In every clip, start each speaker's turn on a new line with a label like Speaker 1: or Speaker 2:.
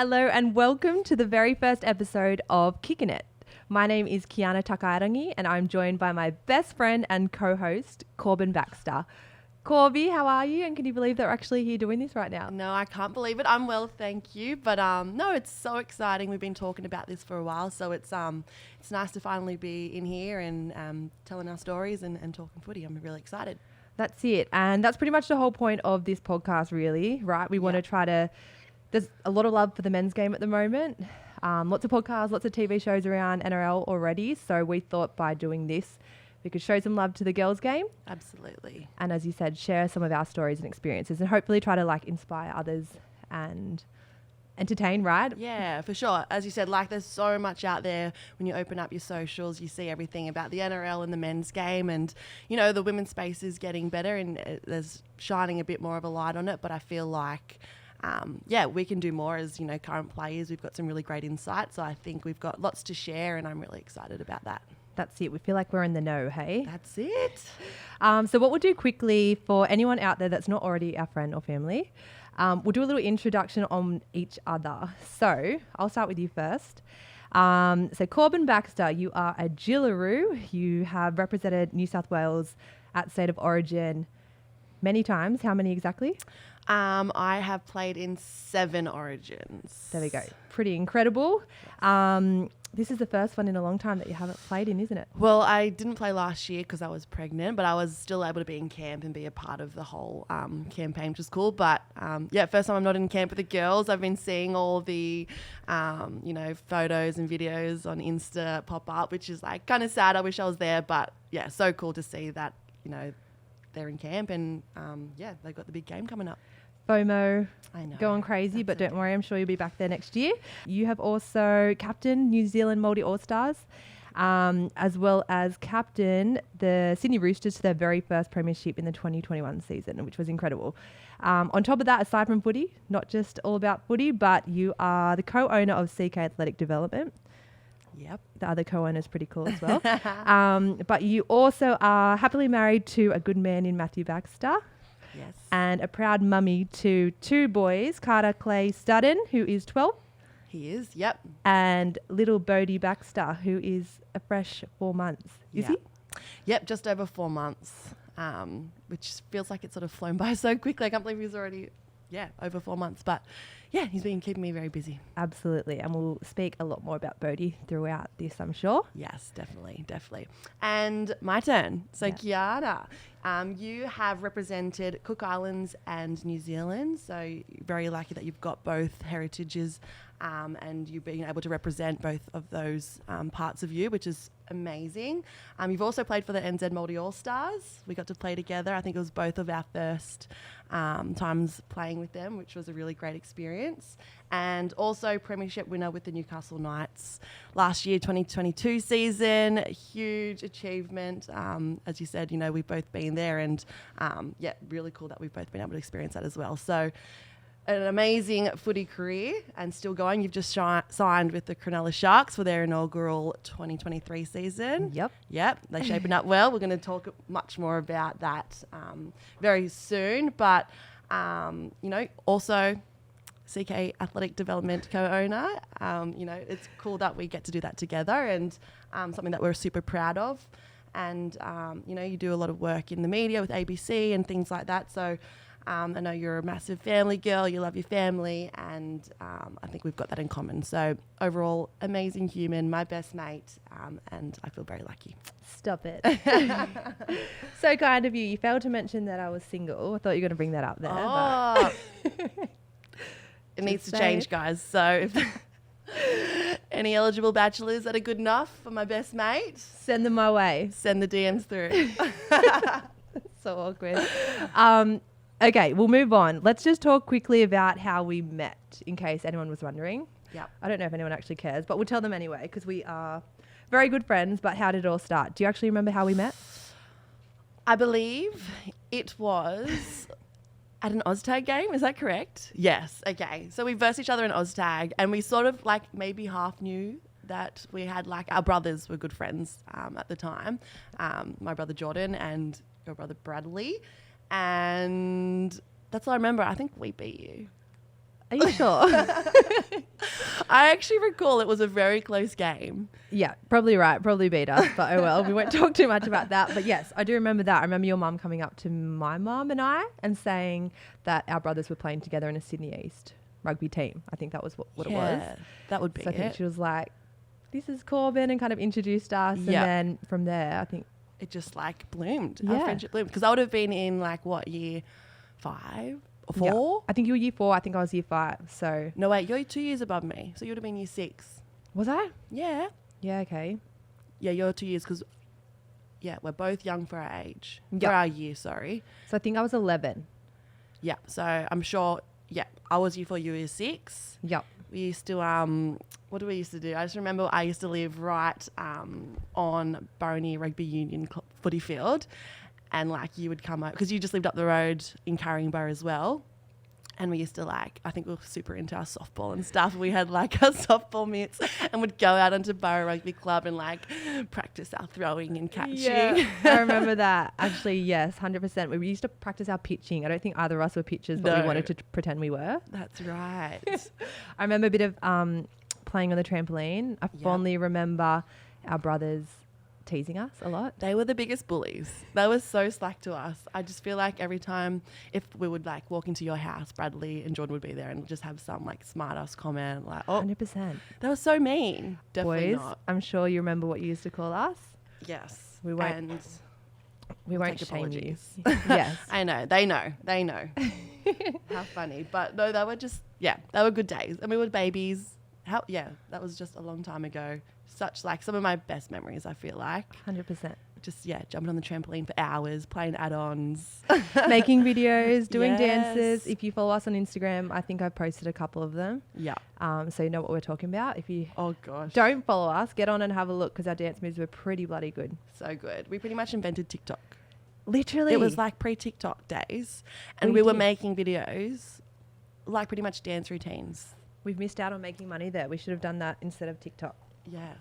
Speaker 1: Hello and welcome to the very first episode of Kickin. My name is Kiana Takairangi and I'm joined by my best friend and co-host, Corbin Baxter. Corby, how are you? And can you believe that we're actually here doing this right now?
Speaker 2: No, I can't believe it. I'm well, thank you. But no, it's so exciting. We've been talking about this for a while, so it's nice to finally be in here and telling our stories and talking footy. I'm really excited.
Speaker 1: That's it. And that's pretty much the whole point of this podcast, really, right? We want to try to... There's a lot of love for the men's game at the moment. Lots of podcasts, lots of TV shows around NRL already. So we thought by doing this, we could show some love to the girls' game.
Speaker 2: Absolutely.
Speaker 1: And as you said, share some of our stories and experiences and hopefully try to inspire others and entertain, right?
Speaker 2: Yeah, for sure. As you said, there's so much out there. When you open up your socials, you see everything about the NRL and the men's game, and the women's space is getting better and there's shining a bit more of a light on it. But I feel like we can do more as current players. We've got some really great insight, so I think we've got lots to share and I'm really excited about that.
Speaker 1: That's it. We feel like we're in the know, hey?
Speaker 2: That's it.
Speaker 1: So what we'll do quickly for anyone out there that's not already our friend or family, we'll do a little introduction on each other. So I'll start with you first. So Corbin Baxter, you are a Jillaroo. You have represented New South Wales at State of Origin many times. How many exactly?
Speaker 2: I have played in 7 Origins.
Speaker 1: There we go. Pretty incredible. This is the first one in a long time that you haven't played in, isn't it?
Speaker 2: Well, I didn't play last year because I was pregnant, but I was still able to be in camp and be a part of the whole campaign, which is cool. But first time I'm not in camp with the girls. I've been seeing all the, photos and videos on Insta pop up, which is kind of sad. I wish I was there, but yeah, so cool to see that, they're in camp and they've got the big game coming up.
Speaker 1: FOMO,
Speaker 2: I know,
Speaker 1: going crazy, but don't worry, I'm sure you'll be back there next year. You have also captained New Zealand Māori All-Stars, as well as captained the Sydney Roosters to their very first premiership in the 2021 season, which was incredible. On top of that, aside from footy, not just all about footy, but you are the co-owner of CK Athletic Development.
Speaker 2: Yep.
Speaker 1: The other co-owner is pretty cool as well. But you also are happily married to a good man in Matthew Baxter.
Speaker 2: Yes.
Speaker 1: And a proud mummy to 2 boys, Carter Clay Studden, who is 12.
Speaker 2: He is, yep.
Speaker 1: And little Bodie Baxter, who is a fresh 4 months. Is he?
Speaker 2: Yep, just over 4 months, which feels like it's sort of flown by so quickly. I can't believe he's already, over 4 months. But yeah, he's been keeping me very busy.
Speaker 1: Absolutely. And we'll speak a lot more about Bodie throughout this, I'm sure.
Speaker 2: Yes, definitely. And my turn. So Kiana, you have represented Cook Islands and New Zealand. So very lucky that you've got both heritages and you've been able to represent both of those parts of you, which is amazing. You've also played for the NZ Māori All-Stars. We got to play together. I think it was both of our first times playing with them, which was a really great experience. And also premiership winner with the Newcastle Knights last year, 2022 season. A huge achievement. As you said, we've both been there and really cool that we've both been able to experience that as well. So an amazing footy career and still going. You've just signed with the Cronulla Sharks for their inaugural 2023 season. Yep. They're shaping up well. We're going to talk much more about that very soon. But, also CK Athletic Development co-owner. It's cool that we get to do that together and something that we're super proud of. And, you do a lot of work in the media with ABC and things like that. So I know you're a massive family girl, you love your family, and I think we've got that in common. So overall, amazing human, my best mate, and I feel very lucky.
Speaker 1: Stop it. So kind of you. You failed to mention that I was single. I thought you were going to bring that up there.
Speaker 2: Oh. It needs to change, guys. So if any eligible bachelors that are good enough for my best mate,
Speaker 1: send them my way.
Speaker 2: Send the DMs through.
Speaker 1: So awkward. Okay, we'll move on. Let's just talk quickly about how we met, in case anyone was wondering.
Speaker 2: Yeah.
Speaker 1: I don't know if anyone actually cares, but we'll tell them anyway, because we are very good friends. But how did it all start? Do you actually remember how we met?
Speaker 2: I believe it was at an OzTag game. Is that correct? Yes. Okay. So we versed each other in OzTag, and we sort of maybe half knew that we had our brothers were good friends at the time. My brother Jordan and your brother Bradley. And that's all I remember. I think we beat you.
Speaker 1: Are you sure?
Speaker 2: I actually recall it was a very close game.
Speaker 1: Yeah, probably right. Probably beat us, but oh well. We won't talk too much about that. But yes, I do remember that. I remember your mum coming up to my mum and I and saying that our brothers were playing together in a Sydney East rugby team. I think that was what it was.
Speaker 2: That would be
Speaker 1: So I think she was like, this is Corbin, and kind of introduced us. And then from there, I think
Speaker 2: it just like bloomed.
Speaker 1: Yeah.
Speaker 2: Our friendship bloomed. Because I would have been in like what, year 5 or 4?
Speaker 1: Yeah. I think you were year 4. I think I was year 5. So
Speaker 2: No, wait, you're 2 years above me. So you would have been year 6.
Speaker 1: was I?
Speaker 2: Yeah.
Speaker 1: Yeah, okay.
Speaker 2: Yeah, you're 2 years because, yeah, we're both young for our age.
Speaker 1: Yep.
Speaker 2: For our year, sorry.
Speaker 1: So I think I was 11.
Speaker 2: Yeah, so I'm sure, yeah, I was year 4, you were year 6.
Speaker 1: Yep.
Speaker 2: We used to, what do we used to do? I just remember I used to live right on Barony Rugby Union footy field. And like you would come up, because you just lived up the road in Carringbar as well. And we used to like, I think we were super into our softball and stuff. We had like our softball mitts and would go out onto Borough Rugby Club and like practice our throwing and catching.
Speaker 1: Yeah, I remember that. Actually, yes, 100%. We used to practice our pitching. I don't think either of us were pitchers, but we wanted to pretend we were.
Speaker 2: That's right.
Speaker 1: I remember a bit of playing on the trampoline. I fondly remember our brothers teasing us a lot.
Speaker 2: They were the biggest bullies. They were so slack to us. I just feel like every time if we would like walk into your house, Bradley and Jordan would be there and just have some like smart ass comment like, oh,
Speaker 1: 100%.
Speaker 2: they were so mean. Definitely
Speaker 1: Boys,
Speaker 2: not.
Speaker 1: I'm sure you remember what you used to call us.
Speaker 2: Yes.
Speaker 1: We won't.
Speaker 2: And
Speaker 1: We won't
Speaker 2: take
Speaker 1: shame you.
Speaker 2: apologies.
Speaker 1: Yes.
Speaker 2: I know. They know. They know. How funny. But no, they were just, yeah, they were good days. And we were babies. That was just a long time ago. Such like some of my best memories, I feel like.
Speaker 1: 100%.
Speaker 2: Just, yeah, jumping on the trampoline for hours, playing add-ons.
Speaker 1: Making videos, doing
Speaker 2: Yes.
Speaker 1: dances. If you follow us on Instagram, I think I've posted a couple of them.
Speaker 2: Yeah.
Speaker 1: So you know what we're talking about. If you
Speaker 2: Oh, gosh.
Speaker 1: don't follow us, get on and have a look because our dance moves were pretty bloody good.
Speaker 2: So good. We pretty much invented TikTok.
Speaker 1: Literally.
Speaker 2: It was like pre-TikTok days. And
Speaker 1: We
Speaker 2: we were
Speaker 1: did.
Speaker 2: making videos, like pretty much dance routines.
Speaker 1: We've missed out on making money there. We should have done that instead of TikTok.
Speaker 2: Yes.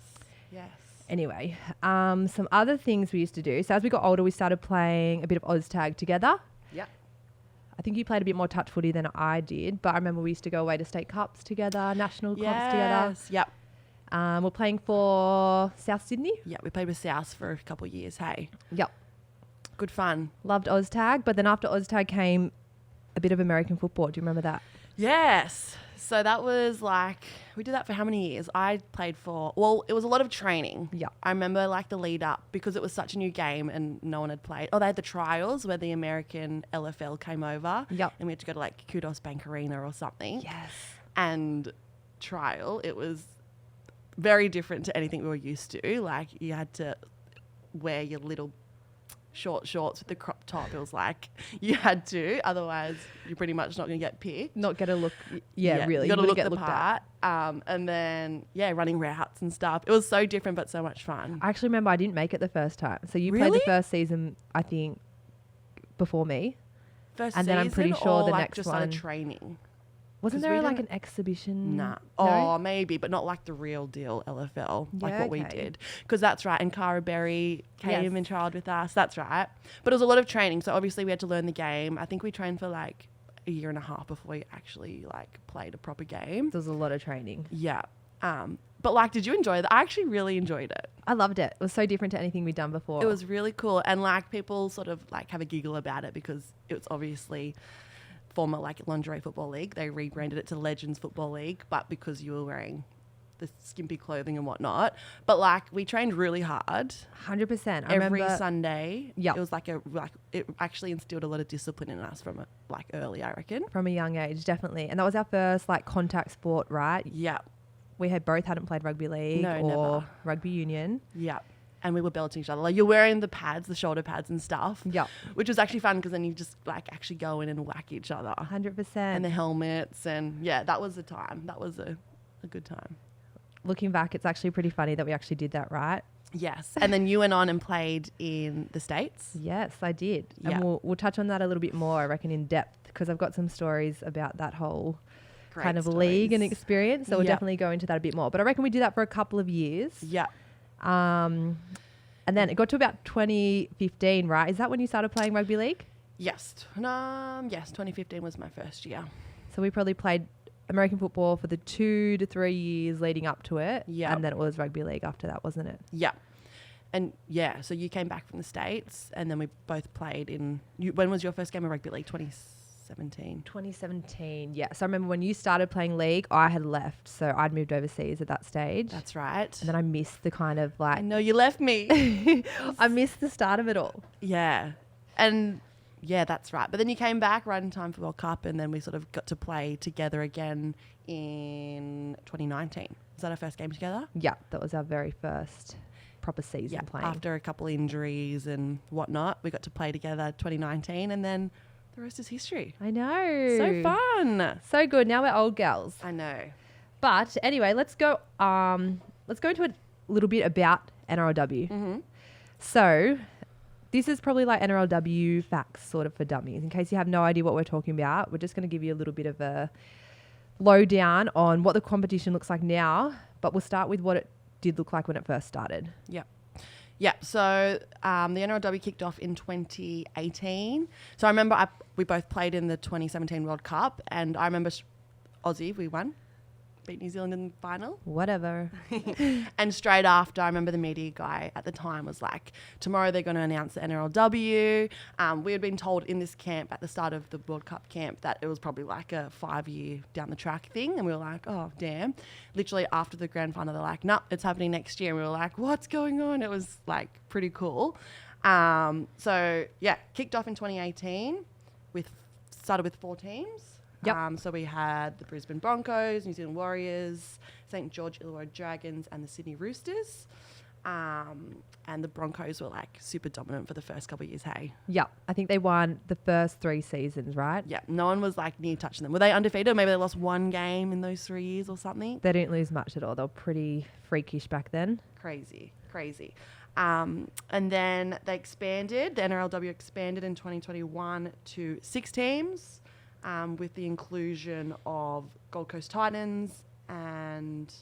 Speaker 2: Yes.
Speaker 1: Anyway, some other things we used to do. So as we got older, we started playing a bit of Oz tag together.
Speaker 2: Yeah.
Speaker 1: I think you played a bit more touch footy than I did, but I remember we used to go away to state cups together, national comps together.
Speaker 2: Yep.
Speaker 1: We're playing for South Sydney.
Speaker 2: Yeah, we played with South for a couple of years, hey.
Speaker 1: Yep.
Speaker 2: Good fun.
Speaker 1: Loved Oz tag, but then after Oz tag came a bit of American football. Do you remember that?
Speaker 2: Yes. So that was like, we did that for how many years? I played for, well, it was a lot of training.
Speaker 1: Yeah.
Speaker 2: I remember like the lead up because it was such a new game and no one had played. Oh, they had the trials where the American LFL came over.
Speaker 1: Yep.
Speaker 2: And we had to go to like Kudos Bank Arena or something.
Speaker 1: Yes.
Speaker 2: And trial, it was very different to anything we were used to. Like you had to wear your little short shorts with the crop top. It was like you had to, otherwise you're pretty much not going to get picked.
Speaker 1: Not get a look. Yeah, really.
Speaker 2: You got to look
Speaker 1: get
Speaker 2: the
Speaker 1: looked
Speaker 2: part. And then, yeah, running routes and stuff. It was so different but so much fun.
Speaker 1: I actually remember I didn't make it the first time. So you played
Speaker 2: Really?
Speaker 1: the first season, I think, before me.
Speaker 2: First
Speaker 1: and then I'm pretty
Speaker 2: season
Speaker 1: sure
Speaker 2: or
Speaker 1: the
Speaker 2: like
Speaker 1: next
Speaker 2: just
Speaker 1: one-
Speaker 2: started training.
Speaker 1: Wasn't
Speaker 2: 'Cause
Speaker 1: there
Speaker 2: we
Speaker 1: like
Speaker 2: didn't-
Speaker 1: an exhibition?
Speaker 2: Nah.
Speaker 1: No?
Speaker 2: Oh, maybe, but not like the real deal LFL, like
Speaker 1: Yeah,
Speaker 2: what we
Speaker 1: okay.
Speaker 2: did. Because that's right. And Cara Berry came
Speaker 1: Yes.
Speaker 2: and trialled with us. That's right. But it was a lot of training. So obviously we had to learn the game. I think we trained for like a year and a half before we actually like played a proper game.
Speaker 1: There was a lot of training.
Speaker 2: Yeah. But like, did you enjoy that? I actually really enjoyed it.
Speaker 1: I loved it. It was so different to anything we'd done before.
Speaker 2: It was really cool. And like people sort of like have a giggle about it because it was obviously former like lingerie football league. They rebranded it to Legends Football League, but because you were wearing the skimpy clothing and whatnot. But like we trained really hard
Speaker 1: 100%. I
Speaker 2: every
Speaker 1: remember
Speaker 2: Sunday.
Speaker 1: Yep.
Speaker 2: It was like it actually instilled a lot of discipline in us from like early, I reckon.
Speaker 1: from a young age, definitely. And that was our first like contact sport, right?
Speaker 2: Yeah.
Speaker 1: We had both hadn't played rugby league
Speaker 2: No,
Speaker 1: or
Speaker 2: never.
Speaker 1: rugby union.
Speaker 2: Yeah. And we were belting each other. Like you're wearing the pads, the shoulder pads and stuff.
Speaker 1: Yep.
Speaker 2: Which was actually fun because then you just like actually go in and whack each other.
Speaker 1: 100%.
Speaker 2: And the helmets and yeah, that was the time. That was a good time.
Speaker 1: Looking back, it's actually pretty funny that we actually did that, right?
Speaker 2: Yes. And then you went on and played in the States.
Speaker 1: Yes, I did.
Speaker 2: Yeah.
Speaker 1: And we'll touch on that a little bit more, I reckon, in depth because I've got some stories about that whole
Speaker 2: Great
Speaker 1: kind of
Speaker 2: stories.
Speaker 1: league and experience. So we'll
Speaker 2: Yep.
Speaker 1: definitely go into that a bit more. But I reckon we did that for a couple of years.
Speaker 2: Yeah.
Speaker 1: And then it got to about 2015, right? Is that when you started playing rugby league?
Speaker 2: Yes. Yes, 2015 was my first year.
Speaker 1: So we probably played American football for the 2 to 3 years leading up to it.
Speaker 2: Yep.
Speaker 1: And then it was rugby league after that, wasn't it?
Speaker 2: Yeah. And yeah, so you came back from the States and then we both played in... when was your first game of rugby league? 2017?
Speaker 1: 2017, yeah. So I remember when you started playing league, I had left. So I'd moved overseas at that stage.
Speaker 2: That's right.
Speaker 1: And then I missed the kind of like...
Speaker 2: I know you left me.
Speaker 1: I missed the start of it all.
Speaker 2: Yeah. And yeah, that's right. But then you came back right in time for World Cup and then we sort of got to play together again in 2019. Was that our first game together?
Speaker 1: Yeah, that was our very first proper season playing.
Speaker 2: After a couple injuries and whatnot, we got to play together 2019 and then the rest is history.
Speaker 1: I know.
Speaker 2: So fun.
Speaker 1: So good. Now we're old girls.
Speaker 2: I know.
Speaker 1: But anyway, let's go into a little bit about NRLW.
Speaker 2: Mm-hmm.
Speaker 1: So this is probably like NRLW facts sort of for dummies. In case you have no idea what we're talking about, we're just going to give you a little bit of a lowdown on what the competition looks like now. But we'll start with what it did look like when it first started.
Speaker 2: Yeah. Yeah, so the NRLW kicked off in 2018. So I remember we both played in the 2017 World Cup and I remember Aussie, we won. Beat New Zealand in the final.
Speaker 1: Whatever.
Speaker 2: And straight after, I remember the media guy at the time was like, tomorrow they're going to announce the NRLW. We had been told in this camp at the start of the World Cup camp that it was probably like a 5-year down the track thing. And we were like, oh, damn. Literally after the grand final, they're like, no, it's happening next year. And we were like, what's going on? It was like pretty cool. So yeah, kicked off in 2018 started with 4 teams.
Speaker 1: Yep.
Speaker 2: So we had the Brisbane Broncos, New Zealand Warriors, St. George Illawarra Dragons and the Sydney Roosters. And the Broncos were like super dominant for the first couple of years, hey?
Speaker 1: Yeah, I think they won the first 3 seasons, right?
Speaker 2: Yeah, no one was like near touching them. Were they undefeated? Or maybe they lost 1 game in those 3 years or something?
Speaker 1: They didn't lose much at all. They were pretty freakish back then.
Speaker 2: Crazy. And then they expanded, the NRLW expanded in 2021 to 6 teams. With the inclusion of Gold Coast Titans and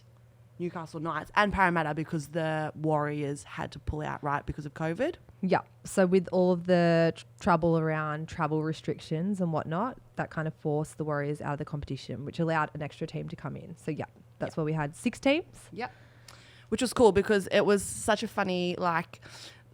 Speaker 2: Newcastle Knights and Parramatta because the Warriors had to pull out right because of COVID.
Speaker 1: Yeah. So with all of the trouble around travel restrictions and whatnot, that kind of forced the Warriors out of the competition, which allowed an extra team to come in. So yeah, that's why we had 6 teams.
Speaker 2: Yep. Which was cool because it was such a funny, like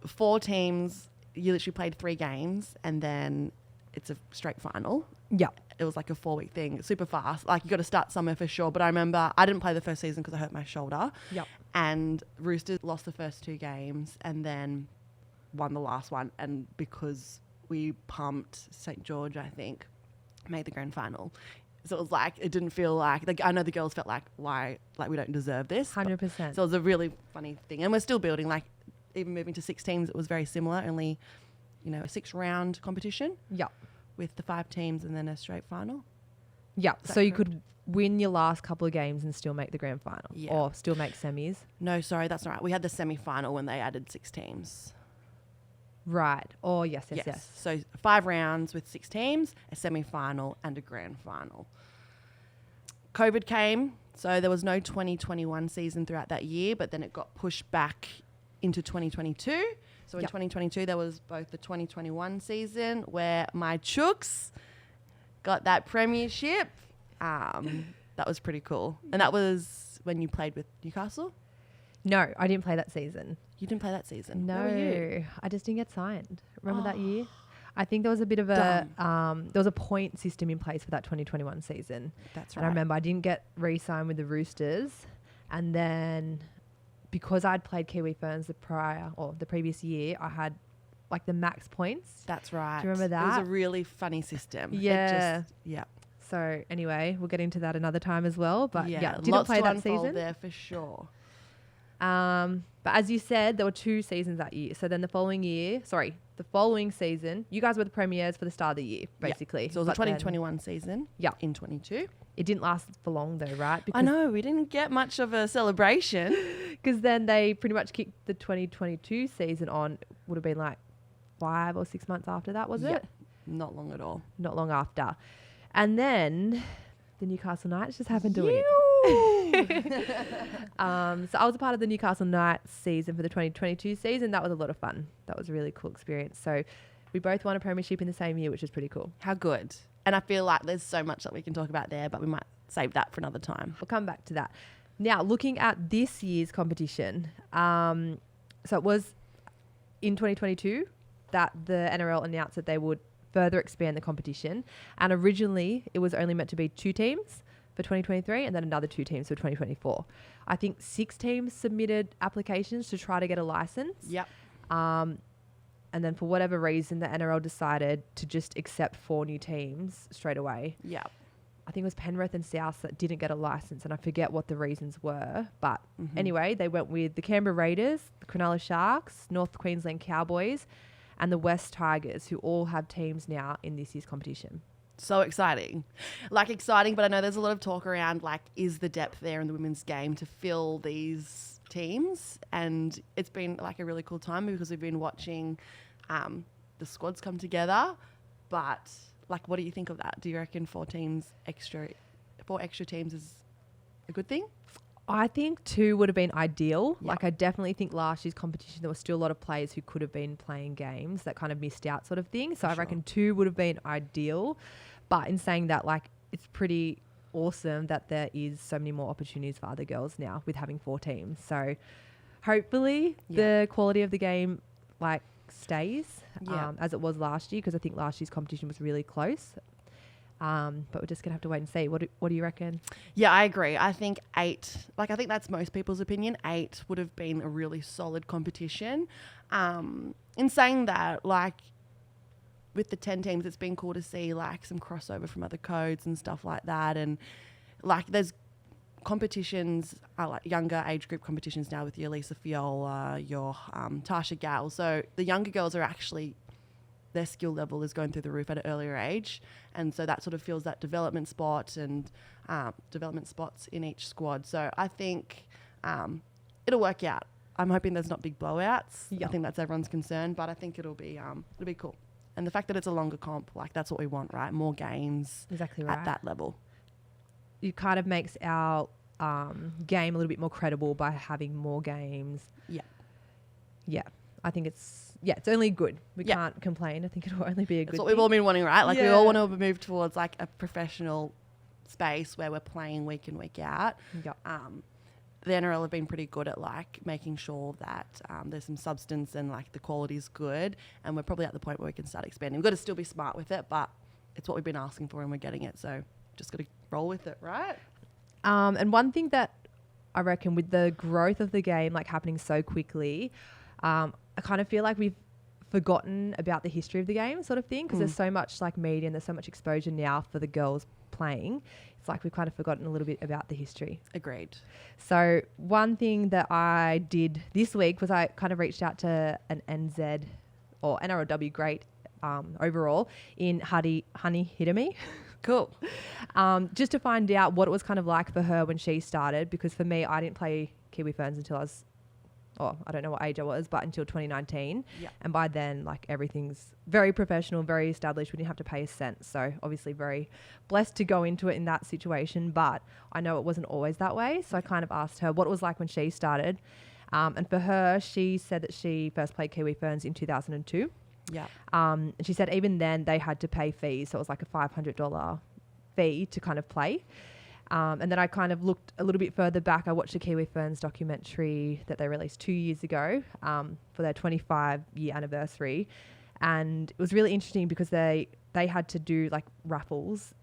Speaker 2: 4 teams, you literally played 3 games and then it's a straight final.
Speaker 1: Yeah.
Speaker 2: It was like a 4-week thing, super fast. Like you got to start somewhere for sure. But I remember I didn't play the first season because I hurt my shoulder.
Speaker 1: Yep.
Speaker 2: And Roosters lost the first 2 games and then won the last one. And because we pumped St. George, I think, made the grand final. So it was like, it didn't feel like I know the girls felt like, why, like we don't deserve this.
Speaker 1: 100%.
Speaker 2: So it was a really funny thing. And we're still building, like even moving to 6 teams, it was very similar, only, a 6-round competition.
Speaker 1: Yeah.
Speaker 2: With the 5 teams and then a straight final.
Speaker 1: Yeah. So you could win your last couple of games and still make the grand final or still make semis.
Speaker 2: No, sorry, that's not right. We had the semi-final when they added 6 teams.
Speaker 1: Right. Oh, yes.
Speaker 2: So 5 rounds with 6 teams, a semi-final and a grand final. COVID came, so there was no 2021 season throughout that year, but then it got pushed back into 2022. So in 2022, there was both the 2021 season where my Chooks got that premiership. That was pretty cool. And that was when you played with Newcastle?
Speaker 1: No, I didn't play that season.
Speaker 2: You didn't play that season?
Speaker 1: No,
Speaker 2: where were you?
Speaker 1: I just didn't get signed. Remember that year? I think there was a bit of there was a point system in place for that 2021 season.
Speaker 2: That's right.
Speaker 1: And I remember I didn't get re-signed with the Roosters. And then because I'd played Kiwi Ferns the previous year, I had like the max points.
Speaker 2: That's right.
Speaker 1: Do you remember that?
Speaker 2: It was a really funny system.
Speaker 1: Yeah.
Speaker 2: Yeah.
Speaker 1: So anyway, we'll get into that another time as well. But didn't
Speaker 2: lots
Speaker 1: play
Speaker 2: to
Speaker 1: that
Speaker 2: unfold
Speaker 1: season.
Speaker 2: there for sure.
Speaker 1: But as you said, there were 2 seasons that year. So then the following season, you guys were the premiers for the start of the year, basically.
Speaker 2: So it was the 2021 season.
Speaker 1: Yeah.
Speaker 2: In 22.
Speaker 1: It didn't last for long though, right?
Speaker 2: I know, we didn't get much of a celebration.
Speaker 1: Because then they pretty much kicked the 2022 season on, would have been like 5 or 6 months after that, was it?
Speaker 2: Not long at all.
Speaker 1: Not long after. And then the Newcastle Knights just happened to win. So I was a part of the Newcastle Knights season for the 2022 season. That was a lot of fun. That was a really cool experience. So we both won a premiership in the same year, which is pretty cool.
Speaker 2: How good. And I feel like there's so much that we can talk about there, but we might save that for another time.
Speaker 1: We'll come back to that. Now, looking at this year's competition, so it was in 2022 that the NRL announced that they would further expand the competition. And originally, it was only meant to be 2 teams for 2023 and then another 2 teams for 2024. I think 6 teams submitted applications to try to get a license.
Speaker 2: Yep.
Speaker 1: And then for whatever reason, the NRL decided to just accept 4 new teams straight away.
Speaker 2: Yep.
Speaker 1: I think it was Penrith and South that didn't get a license, and I forget what the reasons were. But anyway, they went with the Canberra Raiders, the Cronulla Sharks, North Queensland Cowboys, and the West Tigers, who all have teams now in this year's competition.
Speaker 2: So exciting. Exciting, but I know there's a lot of talk around, is the depth there in the women's game to fill these teams? And it's been, a really cool time because we've been watching the squads come together. But, what do you think of that? Do you reckon 4 extra teams is a good thing?
Speaker 1: I think 2 would have been ideal.
Speaker 2: Yep.
Speaker 1: I definitely think last year's competition, there was still a lot of players who could have been playing games that kind of missed out sort of thing. So I reckon 2 would have been ideal. But in saying that, it's pretty awesome that there is so many more opportunities for other girls now with having 4 teams. So hopefully the quality of the game, stays as it was last year, because I think last year's competition was really close. But we're just going to have to wait and see. What do you reckon?
Speaker 2: Yeah, I agree. I think 8, I think that's most people's opinion. 8 would have been a really solid competition. In saying that, with the 10 teams, it's been cool to see some crossover from other codes and stuff like that. And there's competitions, younger age group competitions now with your Lisa Fiola, your Tasha Gal. So the younger girls are actually, their skill level is going through the roof at an earlier age. And so that sort of fills that development spot and development spots in each squad. So I think it'll work out. I'm hoping there's not big blowouts.
Speaker 1: Yep.
Speaker 2: I think that's everyone's concern, but I think it'll be cool. And the fact that it's a longer comp, that's what we want, right? More games
Speaker 1: Exactly right.
Speaker 2: at that level.
Speaker 1: It kind of makes our game a little bit more credible by having more games.
Speaker 2: Yeah.
Speaker 1: Yeah. I think it's only good. We can't complain. I think it'll only be a good
Speaker 2: That's what
Speaker 1: thing.
Speaker 2: we've all been wanting, right? We all want to move towards a professional space where we're playing week in, week out.
Speaker 1: Yep.
Speaker 2: The NRL have been pretty good at making sure that there's some substance and the quality is good. And we're probably at the point where we can start expanding. We've got to still be smart with it, but it's what we've been asking for and we're getting it. So just got to roll with it, right?
Speaker 1: And one thing that I reckon with the growth of the game happening so quickly, I kind of feel like we've forgotten about the history of the game sort of thing, because there's so much media and there's so much exposure now for the girls playing. It's we've kind of forgotten a little bit about the history.
Speaker 2: Agreed.
Speaker 1: So one thing that I did this week was I kind of reached out to an NZ or NRLW great overall in Honey Hitami.
Speaker 2: Cool.
Speaker 1: Just to find out what it was kind of like for her when she started, because for me, I didn't play Kiwi Ferns until I was, I don't know what age I was, but until 2019.
Speaker 2: Yeah.
Speaker 1: And by then, everything's very professional, very established. We didn't have to pay a cent. So obviously very blessed to go into it in that situation. But I know it wasn't always that way. So I kind of asked her what it was like when she started. And for her, she said that she first played Kiwi Ferns in 2002.
Speaker 2: Yeah.
Speaker 1: And she said even then they had to pay fees. So it was a $500 fee to kind of play. And then I kind of looked a little bit further back. I watched the Kiwi Ferns documentary that they released 2 years ago for their 25-year anniversary. And it was really interesting because they had to do raffles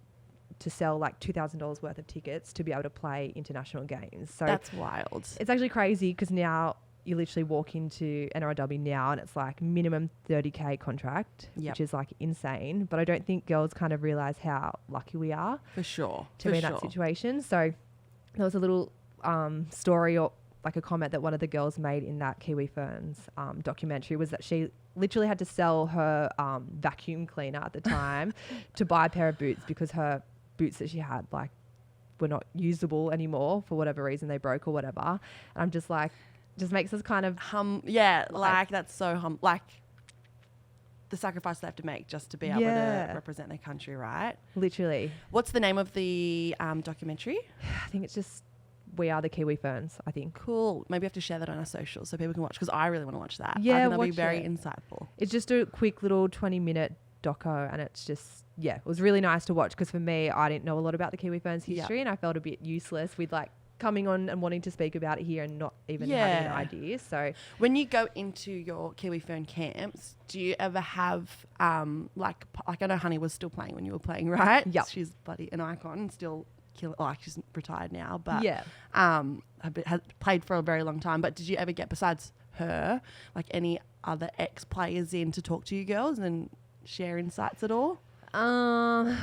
Speaker 1: to sell $2,000 worth of tickets to be able to play international games. So
Speaker 2: that's wild.
Speaker 1: It's actually crazy because now you literally walk into NRLW now and it's minimum 30K contract, which is insane. But I don't think girls kind of realize how lucky we are
Speaker 2: For sure.
Speaker 1: to be in that situation. So there was a little story or a comment that one of the girls made in that Kiwi Ferns documentary was that she literally had to sell her vacuum cleaner at the time to buy a pair of boots because her boots that she had were not usable anymore for whatever reason, they broke or whatever. And I'm just just makes us kind of
Speaker 2: that's so the sacrifice they have to make just to be able to represent their country, right?
Speaker 1: Literally.
Speaker 2: What's the name of the documentary?
Speaker 1: I think it's just We Are the Kiwi Ferns, I think.
Speaker 2: Cool. Maybe we have to share that on our socials so people can watch, because I really want to watch that.
Speaker 1: Yeah,
Speaker 2: I think that'll be
Speaker 1: watch
Speaker 2: very
Speaker 1: it.
Speaker 2: insightful.
Speaker 1: It's just a quick little 20-minute doco, and it's just, it was really nice to watch, because for me, I didn't know a lot about the Kiwi Ferns history, and I felt a bit useless with like coming on and wanting to speak about it here and not even having an idea. So
Speaker 2: when you go into your Kiwi Fern camps, do you ever have like I know Honey was still playing when you were playing, right?
Speaker 1: Yeah,
Speaker 2: she's bloody an icon, still she's retired now, but has played for a very long time. But did you ever get, besides her, like any other ex-players in to talk to you girls and share insights at all?
Speaker 1: I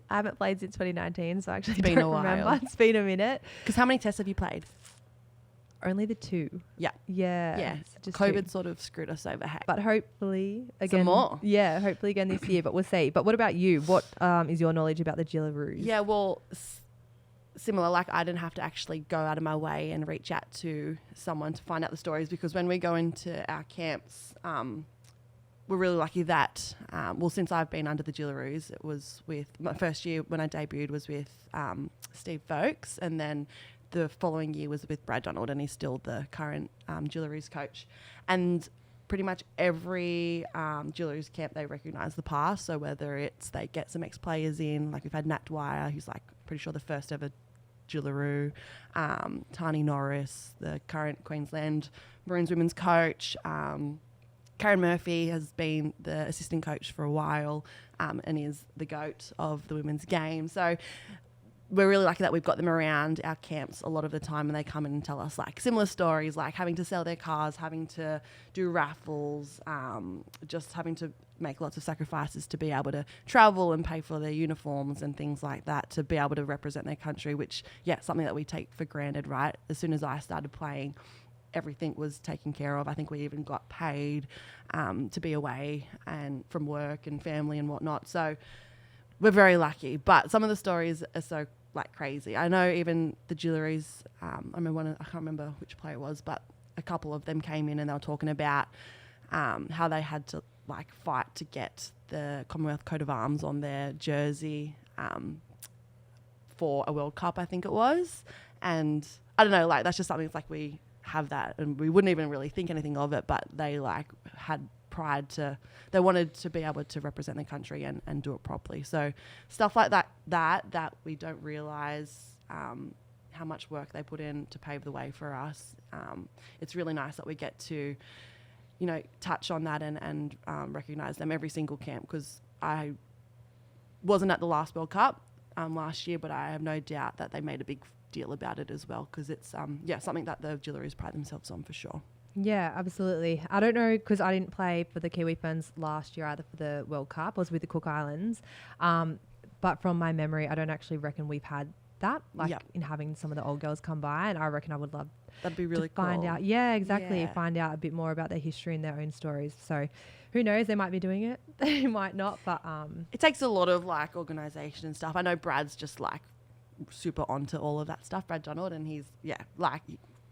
Speaker 1: haven't played since 2019, so I actually
Speaker 2: been
Speaker 1: don't
Speaker 2: a while.
Speaker 1: remember. It's been a minute.
Speaker 2: Because how many tests have you played?
Speaker 1: Only the 2.
Speaker 2: Yeah.
Speaker 1: Just
Speaker 2: COVID
Speaker 1: 2.
Speaker 2: sort of screwed us over.
Speaker 1: But hopefully again.
Speaker 2: Some more.
Speaker 1: Yeah, hopefully again this year, but we'll see. But what about you? What is your knowledge about the Jillaroos?
Speaker 2: Yeah, well, similar. Like, I didn't have to actually go out of my way and reach out to someone to find out the stories, because when we go into our camps, we're really lucky that, since I've been under the Jillaroos, it was with my first year when I debuted was with Steve Folkes, and then the following year was with Brad Donald, and he's still the current Jillaroos coach. And pretty much every Jillaroos camp, they recognise the past. So whether it's they get some ex-players in, like we've had Nat Dwyer, who's like pretty sure the first ever Jillaroo, Tani Norris, the current Queensland Maroons women's coach, Karen Murphy has been the assistant coach for a while, and is the GOAT of the women's game. So we're really lucky that we've got them around our camps a lot of the time, and they come in and tell us like similar stories, like having to sell their cars, having to do raffles, just having to make lots of sacrifices to be able to travel and pay for their uniforms and things like that, to be able to represent their country, which, something that we take for granted, right? As soon as I started playing, everything was taken care of. I think we even got paid to be away and from work and family and whatnot. So we're very lucky. But some of the stories are so like crazy. I know even the Jillaroos, I can't remember which player it was, but a couple of them came in and they were talking about how they had to like fight to get the Commonwealth coat of arms on their jersey for a World Cup, I think it was. And I don't know, like that's just something that's like we have that, and we wouldn't even really think anything of it, but they like had pride they wanted to be able to represent the country and do it properly. So stuff like that we don't realize how much work they put in to pave the way for us. It's really nice that we get to, touch on that and recognize them every single camp, because I wasn't at the last World Cup last year, but I have no doubt that they made a big deal about it as well, because it's something that the Jillaroos pride themselves on for sure.
Speaker 1: Yeah, absolutely. I don't know, because I didn't play for the Kiwi Ferns last year either for the World Cup. I was with the Cook Islands. But from my memory, I don't actually reckon we've had that, in having some of the old girls come by, and I reckon I would love
Speaker 2: that'd be really
Speaker 1: to find
Speaker 2: cool.
Speaker 1: out. Yeah, exactly. Yeah. Find out a bit more about their history and their own stories. So who knows, they might be doing it. They might not, but
Speaker 2: it takes a lot of like organisation and stuff. I know Brad's just like super onto all of that stuff, Brad Donald, and he's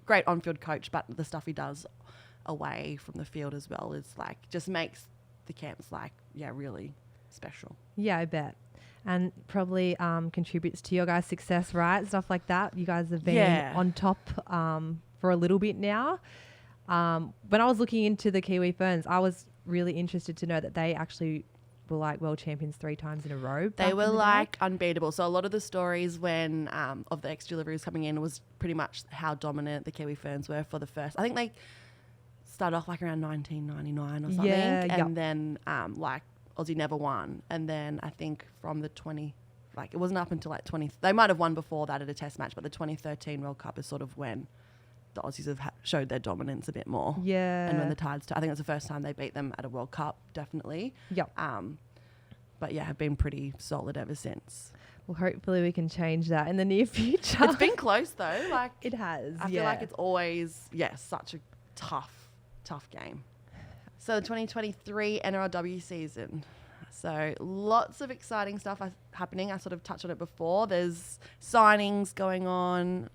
Speaker 2: great on-field coach, but the stuff he does away from the field as well is like just makes the camps like really special. Yeah, I bet. And probably contributes to your guys' success, right? Stuff like that. You guys have been on top for a little bit now. When I was looking into the Kiwi Ferns, I was really interested to know that they actually were like world champions 3 times in a row. They were like unbeatable. So a lot of the stories when of the ex-Jillaroos coming in was pretty much how dominant the Kiwi Ferns were for the first. I think they started off like around 1999 or something, and then like Aussie never won. And then I think from the it wasn't up until like 20. They might have won before that at a test match, but the 2013 World Cup is sort of when the Aussies have showed their dominance a bit more. Yeah. And when the Tides, I think that's the first time they beat them at a World Cup, definitely. Yep. But have been pretty solid ever since. Well, hopefully we can change that in the near future. It's been close though. Like it has. I feel like it's always, such a tough game. So the 2023 NRLW season. So lots of exciting stuff happening. I sort of touched on it before. There's signings going on.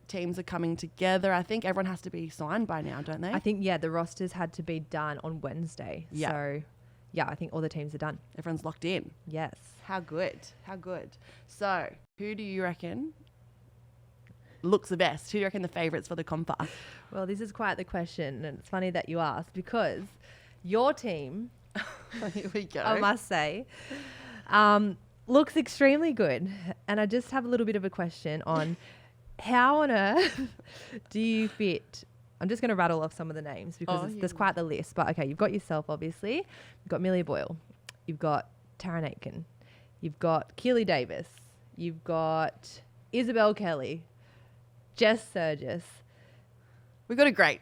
Speaker 2: Teams are coming together. I think everyone has to be signed by now, don't they? I think, the rosters had to be done on Wednesday. Yeah. So, I think all the teams are done. Everyone's locked in. Yes. How good. So, who do you reckon looks the best? Who do you reckon the favourites for the compa? Well, this is quite the question, and it's funny that you asked, because your team Here we go.
Speaker 1: I must say. Looks extremely good. And I just have a little bit of a question on how on earth do you fit? I'm just going to rattle off some of the names because there's quite the list. But okay, you've got yourself, obviously. You've got Millie Boyle. You've got Taryn Aitken. You've got Keely Davis. You've got Isabel Kelly. Jess Surgis.
Speaker 2: We got a great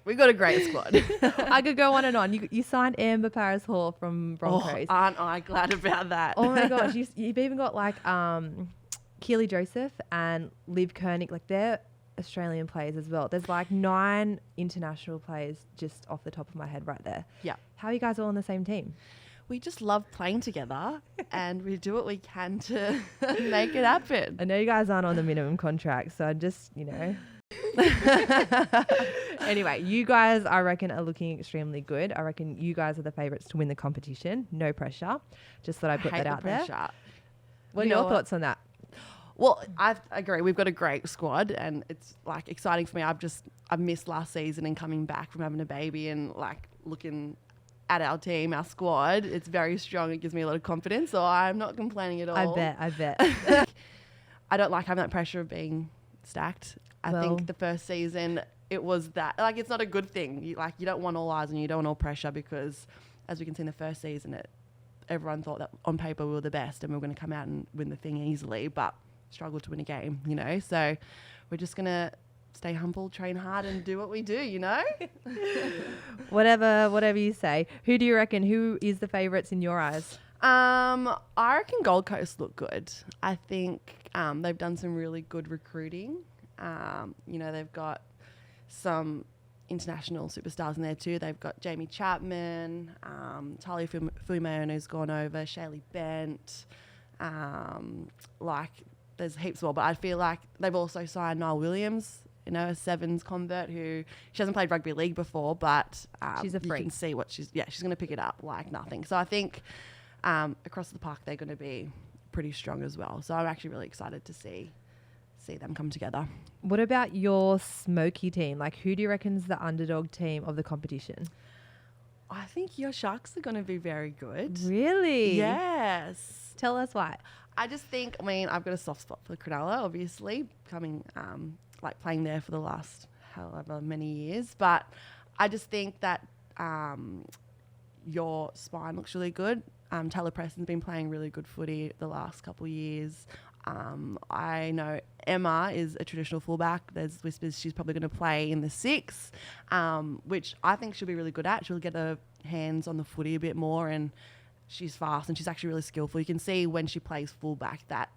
Speaker 2: squad.
Speaker 1: I could go on and on. You signed Amber Paris Hall from Broncos.
Speaker 2: Oh, aren't I glad about that?
Speaker 1: Oh my gosh, you've even got like Keely Joseph and Liv Koenig, like they're Australian players as well. There's like 9 international players just off the top of my head right there.
Speaker 2: Yeah.
Speaker 1: How are you guys all on the same team?
Speaker 2: We just love playing together and we do what we can to make it happen.
Speaker 1: I know you guys aren't on the minimum contract, so I just, Anyway, you guys, I reckon, are looking extremely good. I reckon you guys are the favourites to win the competition. No pressure. Just thought I'd put that out there. What are your thoughts on that?
Speaker 2: Well, I agree. We've got a great squad and it's like exciting for me. I've missed last season and coming back from having a baby and like looking at our team, our squad. It's very strong. It gives me a lot of confidence. So I'm not complaining at all.
Speaker 1: I bet.
Speaker 2: I don't like having that pressure of being stacked. I think the first season it was that, like, it's not a good thing. You don't want all eyes and you don't want all pressure because as we can see in the first season, everyone thought that on paper we were the best and we were going to come out and win the thing easily, but struggled to win a game, So we're just going to stay humble, train hard and do what we do,
Speaker 1: Whatever you say. Who do you reckon? Who is the favourites in your eyes?
Speaker 2: I reckon Gold Coast look good. I think they've done some really good recruiting. They've got some international superstars in there too. They've got Jamie Chapman, Talia Fuimaono who's gone over, Shaylee Bent. There's heaps more, but I feel like they've also signed Niall Williams, a sevens convert who she hasn't played rugby league before, but
Speaker 1: she's a freak.
Speaker 2: You can see what she's going to pick it up like nothing. So I think across the park they're going to be pretty strong as well. So I'm actually really excited to see them come together.
Speaker 1: What about your Smoky team? Like, who do you reckon is the underdog team of the competition?
Speaker 2: I think your Sharks are going to be very good.
Speaker 1: Really?
Speaker 2: Yes.
Speaker 1: Tell us why.
Speaker 2: I just think, I've got a soft spot for Cronulla, obviously, playing there for the last however many years. But I just think that your spine looks really good. Taylor Preston's been playing really good footy the last couple of years. I know Emma is a traditional fullback. There's whispers she's probably going to play in the 6, which I think she'll be really good at. She'll get her hands on the footy a bit more and she's fast and she's actually really skillful. You can see when she plays fullback that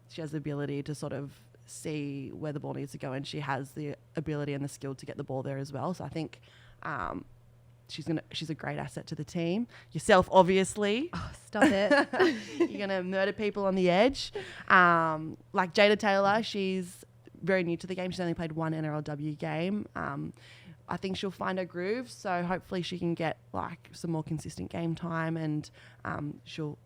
Speaker 2: she has the ability to sort of see where the ball needs to go and she has the ability and the skill to get the ball there as well. So I think she's a great asset to the team. Yourself, obviously.
Speaker 1: Oh, stop it.
Speaker 2: You're going to murder people on the edge. Like Jada Taylor, she's very new to the game. She's only played one NRLW game. I think she'll find her groove. So hopefully she can get like some more consistent game time and she'll,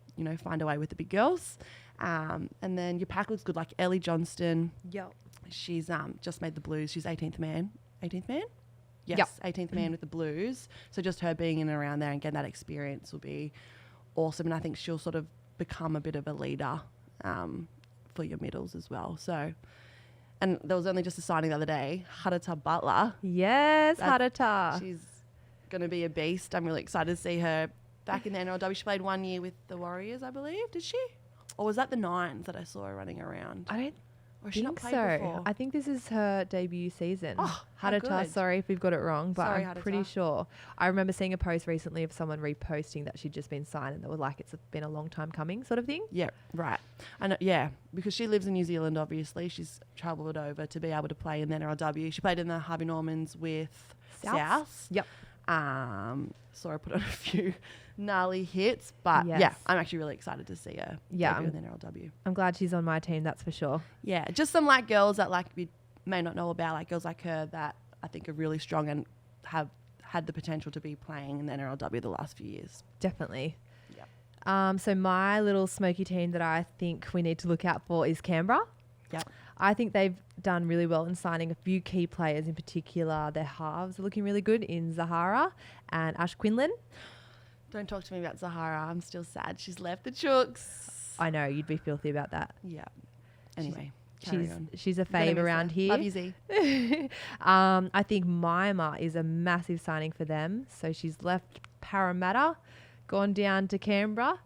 Speaker 2: find her way with the big girls. And then your pack looks good. Like Ellie Johnston.
Speaker 1: Yep.
Speaker 2: She's just made the Blues. She's 18th man. 18th man? Yes,
Speaker 1: yep.
Speaker 2: 18th man with the Blues. So just her being in and around there and getting that experience will be awesome. And I think she'll sort of become a bit of a leader for your middles as well. So, and there was only just a signing the other day, Hadata Butler.
Speaker 1: Yes, Hadata.
Speaker 2: She's going to be a beast. I'm really excited to see her back in the NRLW. She played 1 year with the Warriors, I believe. Did she? Or was that the Nines that I saw her running around?
Speaker 1: I don't
Speaker 2: Or she not
Speaker 1: think
Speaker 2: played
Speaker 1: so.
Speaker 2: before?
Speaker 1: I think this is her debut season.
Speaker 2: Oh, how
Speaker 1: Hadata,
Speaker 2: good.
Speaker 1: sorry if we've got it wrong, but
Speaker 2: Sorry,
Speaker 1: I'm
Speaker 2: Hadata.
Speaker 1: pretty sure. I remember seeing a post recently of someone reposting that she'd just been signed and they were like, it's been a long time coming sort of thing.
Speaker 2: Yeah, right. And because she lives in New Zealand, obviously. She's travelled over to be able to play in the NRLW. She played in the Harvey Normans with South.
Speaker 1: Yep.
Speaker 2: Saw her put on a few gnarly hits, but
Speaker 1: Yes.
Speaker 2: I'm actually really excited to see her
Speaker 1: Yeah,
Speaker 2: debut in the NRLW.
Speaker 1: I'm glad she's on my team, that's for sure.
Speaker 2: Yeah, just some like girls that like we may not know about, like girls like her that I think are really strong and have had the potential to be playing in the NRLW the last few years.
Speaker 1: Definitely.
Speaker 2: Yep.
Speaker 1: So my little smoky team that I think we need to look out for is Canberra.
Speaker 2: Yep.
Speaker 1: I think they've done really well in signing a few key players, in particular their halves are looking really good in Zahara and Ash Quinlan.
Speaker 2: Don't talk to me about Zahara. I'm still sad. She's left the Chooks.
Speaker 1: I know, you'd be filthy about that.
Speaker 2: Yeah. Anyway, carry on.
Speaker 1: She's a
Speaker 2: Gonna
Speaker 1: fave
Speaker 2: miss
Speaker 1: around
Speaker 2: her.
Speaker 1: here.
Speaker 2: Love you, Z.
Speaker 1: I think Mima is a massive signing for them. So she's left Parramatta, gone down to Canberra.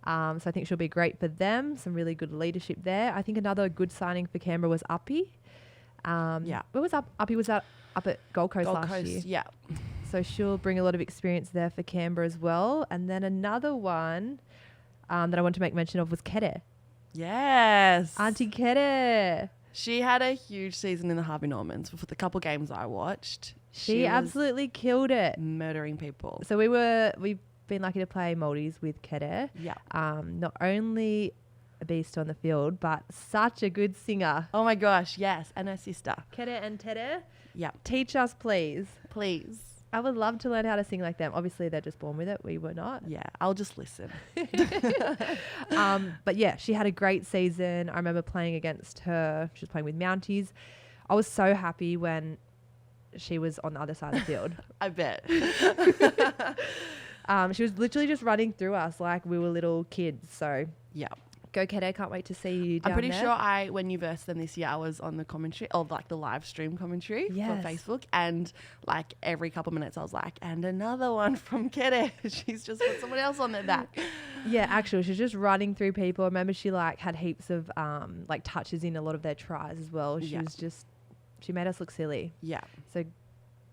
Speaker 1: So I think she'll be great for them. Some really good leadership there. I think another good signing for Canberra was Uppy.
Speaker 2: Yeah.
Speaker 1: Where was Uppy? Was that up at Gold Coast
Speaker 2: Gold
Speaker 1: last
Speaker 2: Coast,
Speaker 1: year?
Speaker 2: yeah.
Speaker 1: So she'll bring a lot of experience there for Canberra as well. And then another one that I want to make mention of was Kede.
Speaker 2: Yes.
Speaker 1: Auntie Kede.
Speaker 2: She had a huge season in the Harvey Normans for the couple games I watched.
Speaker 1: She
Speaker 2: was
Speaker 1: absolutely killed it.
Speaker 2: murdering people.
Speaker 1: So we've been lucky to play Maldives with Kede.
Speaker 2: Yeah.
Speaker 1: Not only a beast on the field, but such a good singer.
Speaker 2: Oh my gosh, yes. And her sister.
Speaker 1: Kede and Tede,
Speaker 2: Yeah.
Speaker 1: teach us, please.
Speaker 2: Please.
Speaker 1: I would love to learn how to sing like them. Obviously, they're just born with it. We were not.
Speaker 2: Yeah, I'll just listen.
Speaker 1: But yeah, she had a great season. I remember playing against her. She was playing with Mounties. I was so happy when she was on the other side of the field.
Speaker 2: I bet.
Speaker 1: She was literally just running through us like we were little kids. So
Speaker 2: Yeah.
Speaker 1: go Kede, can't wait to see you down
Speaker 2: I'm pretty
Speaker 1: there.
Speaker 2: sure when you versed them this year, I was on the commentary, or like the live stream commentary
Speaker 1: Yes.
Speaker 2: for Facebook. And like every couple of minutes I was like, and another one from Kede. She's just put someone else on their back.
Speaker 1: Yeah, actually, she was just running through people. I remember she like had heaps of like touches in a lot of their tries as well. She
Speaker 2: Yeah.
Speaker 1: was just, she made us look silly.
Speaker 2: Yeah.
Speaker 1: So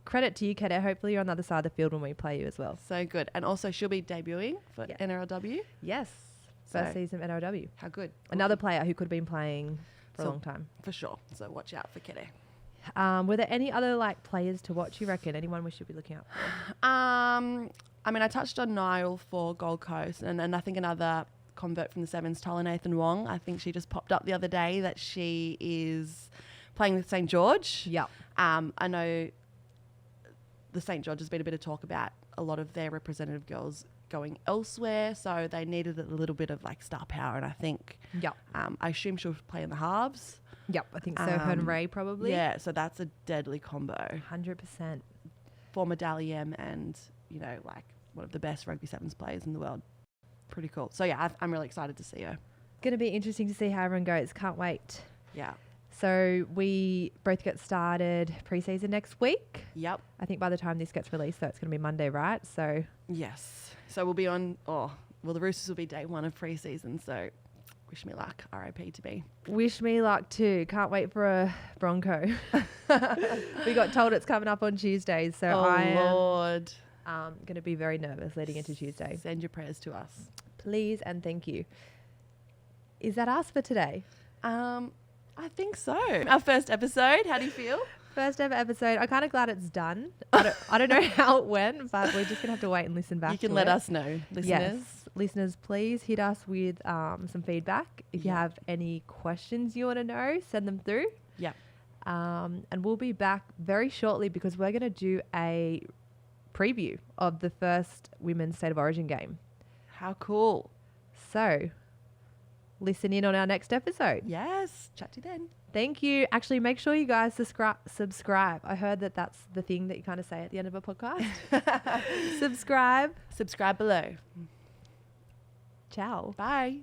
Speaker 1: credit to you, Kede. Hopefully you're on the other side of the field when we play you as well.
Speaker 2: So good. And also she'll be debuting for
Speaker 1: Yeah.
Speaker 2: NRLW.
Speaker 1: Yes.
Speaker 2: So-
Speaker 1: First season of NRLW.
Speaker 2: How good.
Speaker 1: Another player who could have been playing for a
Speaker 2: So-
Speaker 1: long time.
Speaker 2: For sure. So watch out for Kede.
Speaker 1: Were there any other like players to watch, you reckon? Anyone we should be looking out for?
Speaker 2: I mean, I touched on Niall for Gold Coast, and I think another convert from the Sevens, Tyler Nathan Wong. I think she just popped up the other day that she is playing with St. George.
Speaker 1: Yep.
Speaker 2: I know the St. George has been a bit of talk about a lot of their representative girls going elsewhere, so they needed a little bit of like star power, and I think
Speaker 1: Yep.
Speaker 2: I assume she'll play in the halves.
Speaker 1: Yep. I think so. Her and Ray probably.
Speaker 2: Yeah, so that's a deadly combo.
Speaker 1: 100%.
Speaker 2: Former Dally M and, you know, like one of the best rugby sevens players in the world. Pretty cool. So yeah, I'm really excited to see her.
Speaker 1: Going to be interesting to see how everyone goes. Can't wait.
Speaker 2: Yeah.
Speaker 1: So we both get started pre-season next week.
Speaker 2: Yep.
Speaker 1: I think by the time this gets released, so it's going to be Monday, right? So
Speaker 2: Yes. So we'll be on, the Roosters will be day one of pre-season, so wish me luck. RIP to be.
Speaker 1: wish me luck too. Can't wait for a Bronco. We got told it's coming up on Tuesdays, so I am
Speaker 2: Lord.
Speaker 1: going to be very nervous leading into Tuesday.
Speaker 2: Send your prayers to us.
Speaker 1: Please and thank you. Is that us for today?
Speaker 2: I think so. Our first episode. How do you feel?
Speaker 1: First ever episode. I'm kind of glad it's done. I don't know how it went, but we're just going to have to wait and listen back.
Speaker 2: You can
Speaker 1: to
Speaker 2: let
Speaker 1: it.
Speaker 2: us know, listeners.
Speaker 1: Yes, listeners, please hit us with some feedback. If you
Speaker 2: Yeah.
Speaker 1: have any questions you want to know, send them through.
Speaker 2: Yeah.
Speaker 1: And we'll be back very shortly because we're going to do a preview of the first Women's State of Origin game.
Speaker 2: How cool.
Speaker 1: So listen in on our next episode.
Speaker 2: Yes. Chat to you then.
Speaker 1: Thank you. Actually, make sure you guys subscribe. I heard that that's the thing that you kind of say at the end of a podcast. Subscribe.
Speaker 2: Subscribe below.
Speaker 1: Ciao.
Speaker 2: Bye.